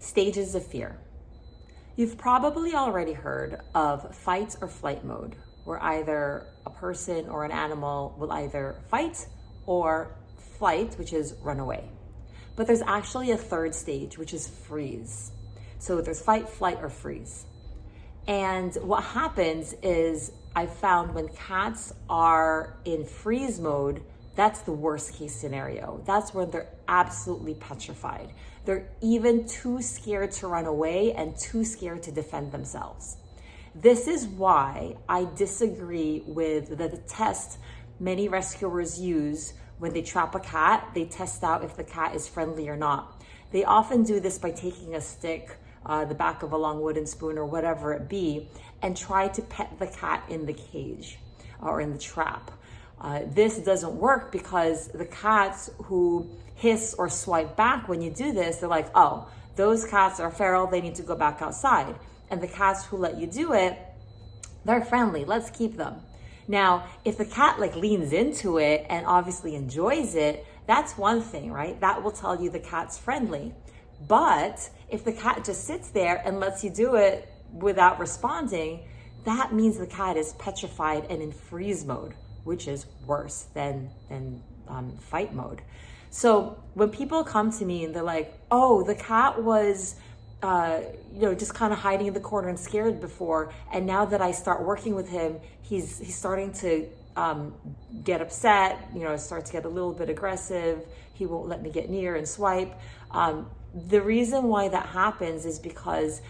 Stages of fear. You've probably already heard of fight or flight mode, where either a person or an animal will either fight or flight, which is run away. But there's actually a third stage, which is freeze. So there's fight, flight, or freeze. And what happens is I found when cats are in freeze mode, that's the worst case scenario. That's when they're absolutely petrified. They're even too scared to run away and too scared to defend themselves. This is why I disagree with the test many rescuers use when they trap a cat. They test out if the cat is friendly or not. They often do this by taking a stick, the back of a long wooden spoon or whatever it be, and try to pet the cat in the cage or in the trap. This doesn't work because the cats who hiss or swipe back when you do this, they're like, oh, those cats are feral, they need to go back outside. And the cats who let you do it, they're friendly, let's keep them. Now, if the cat leans into it and obviously enjoys it, that's one thing, right? That will tell you the cat's friendly. But if the cat just sits there and lets you do it without responding, that means the cat is petrified and in freeze mode, which is worse than fight mode. So when people come to me and they're like, oh, the cat was just kind of hiding in the corner and scared before, and now that I start working with him, he's starting to get upset, starts to get a little bit aggressive, he won't let me get near and swipe. The reason why that happens is because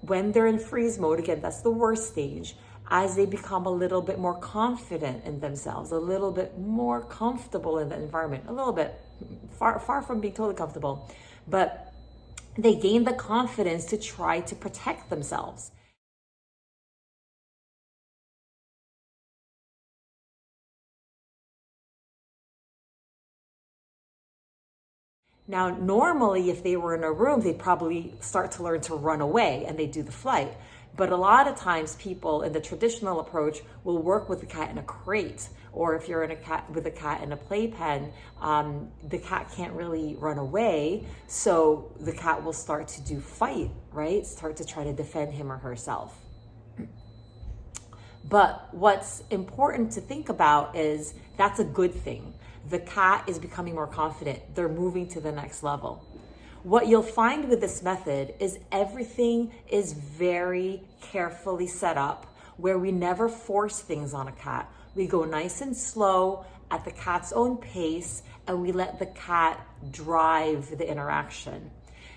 when they're in freeze mode, again, that's the worst stage, as they become a little bit more confident in themselves, a little bit more comfortable in the environment, a little bit far from being totally comfortable, but they gain the confidence to try to protect themselves. Now, normally, if they were in a room, they'd probably start to learn to run away and they do the flight. But a lot of times people in the traditional approach will work with the cat in a crate, or if you're with a cat in a playpen, the cat can't really run away. So the cat will start to do fight, right? Start to try to defend him or herself. But what's important to think about is that's a good thing. The cat is becoming more confident. They're moving to the next level. What you'll find with this method is everything is very carefully set up where we never force things on a cat. We go nice and slow at the cat's own pace, and we let the cat drive the interaction.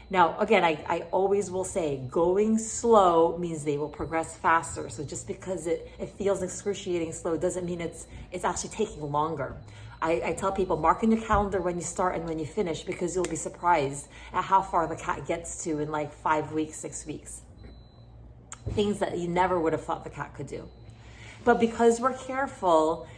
Now, again, I always will say going slow means they will progress faster. So just because it feels excruciating slow doesn't mean it's actually taking longer. I tell people, mark in your calendar when you start and when you finish, because you'll be surprised at how far the cat gets to in 5 weeks, 6 weeks. Things that you never would have thought the cat could do. But because we're careful,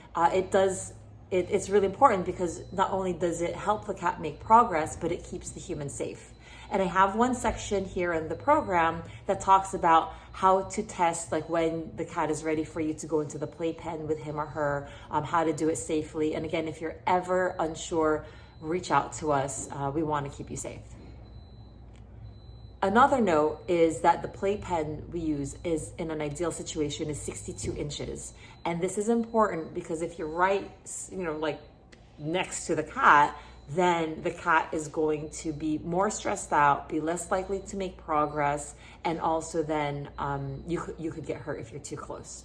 it's really important, because not only does it help the cat make progress, but it keeps the human safe. And I have one section here in the program that talks about how to test, when the cat is ready for you to go into the playpen with him or her, how to do it safely. And again, if you're ever unsure, reach out to us. We want to keep you safe. Another note is that the playpen we use is, in an ideal situation, is 62 inches. And this is important because if you're right, next to the cat, then the cat is going to be more stressed out, be less likely to make progress, and also then you could get hurt if you're too close.